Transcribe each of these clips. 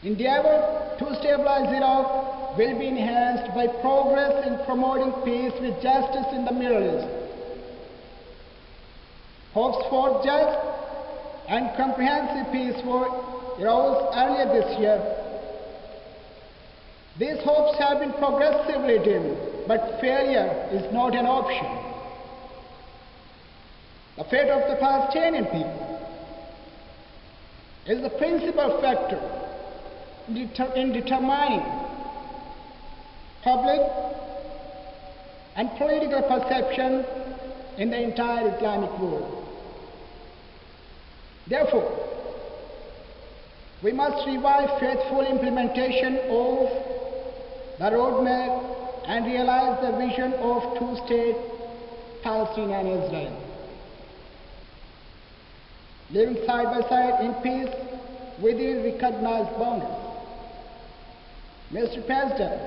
Endeavor to stabilize Iraq will be enhanced by progress in promoting peace with justice in the Middle East. Hopes for just and comprehensive peace were aroused earlier this year. These hopes have been progressively dimmed, but failure is not an option. The fate of the Palestinian people is the principal factor in determining public and political perception in the entire Islamic world. Therefore, we must revive faithful implementation of the roadmap and realize the vision of two-state Palestine and Israel, living side by side in peace within recognized boundaries. Mr. President,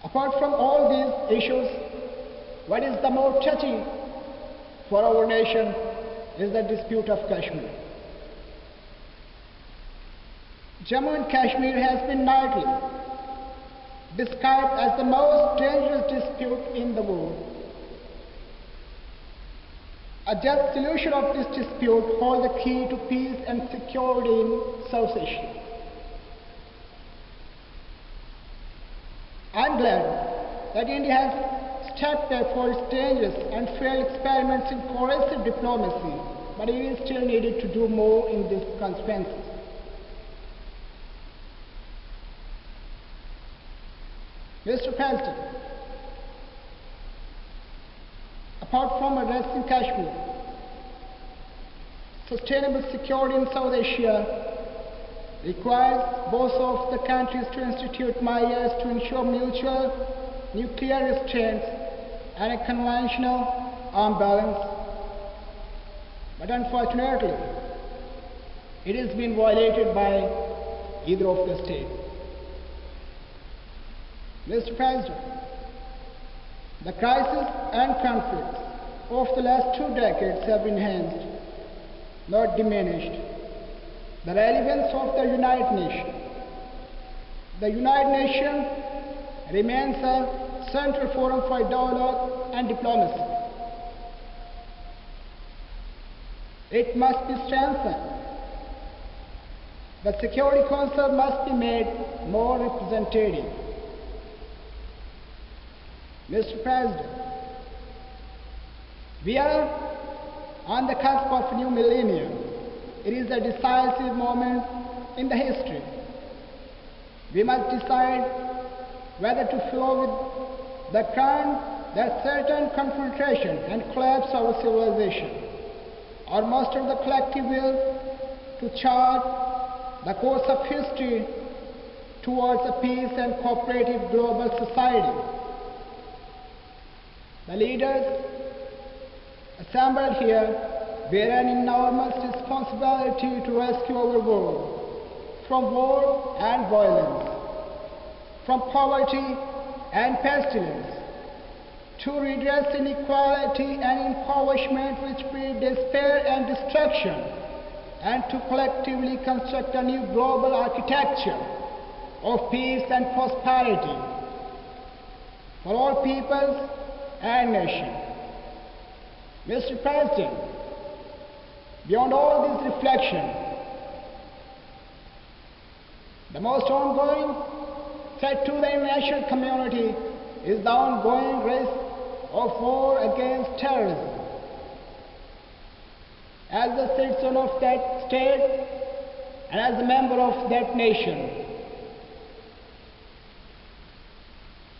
apart from all these issues, what is the more touching for our nation is the dispute of Kashmir. Jammu and Kashmir has been nightly described as the most dangerous dispute in the world. A just solution of this dispute holds the key to peace and security in South Asia. I am glad that India has stepped back for its dangerous and failed experiments in coercive diplomacy, but it is still needed to do more in these consequences. Mr. President, apart from addressing Kashmir, sustainable security in South Asia requires both of the countries to institute measures to ensure mutual nuclear restraints and a conventional arm balance. But unfortunately, it has been violated by either of the states. Mr. President, the crisis and conflicts of the last 2 decades have enhanced, not diminished, the relevance of the United Nations. The United Nations remains a central forum for dialogue and diplomacy. It must be strengthened. The Security Council must be made more representative. Mr. President, we are on the cusp of a new millennium. It is a decisive moment in the history. We must decide whether to flow with the current that certain confrontation and collapse our civilization, or muster the collective will to chart the course of history towards a peace and cooperative global society. The leaders assembled here bear an enormous responsibility to rescue our world from war and violence, from poverty and pestilence, to redress inequality and impoverishment which breed despair and destruction, and to collectively construct a new global architecture of peace and prosperity for all peoples and nations. Mr. President, beyond all this reflection, the most ongoing threat to the international community is the ongoing risk of war against terrorism. As a citizen of that state and as a member of that nation,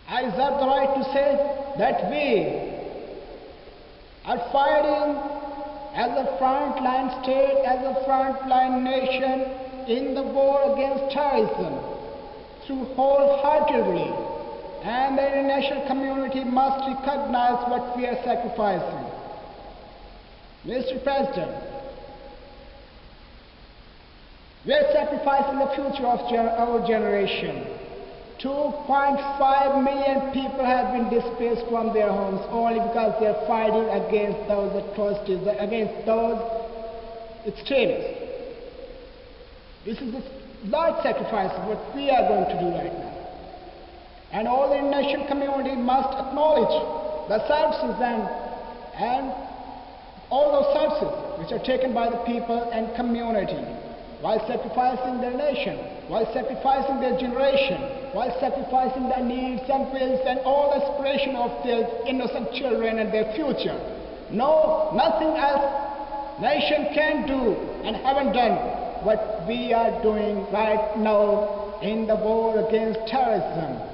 I reserve the right to say that we are fighting as a frontline state, as a frontline nation in the war against terrorism through wholeheartedly, and the international community must recognize what we are sacrificing. Mr. President, we are sacrificing the future of our generation. 2.5 million people have been displaced from their homes only because they are fighting against those atrocities, against those extremists. This is the large sacrifice what we are going to do right now. And all the international community must acknowledge the services and all those services which are taken by the people and community while sacrificing their nation, while sacrificing their generation, while sacrificing their needs and wills and all aspiration of their innocent children and their future. No, nothing else nation can do and haven't done what we are doing right now in the war against terrorism.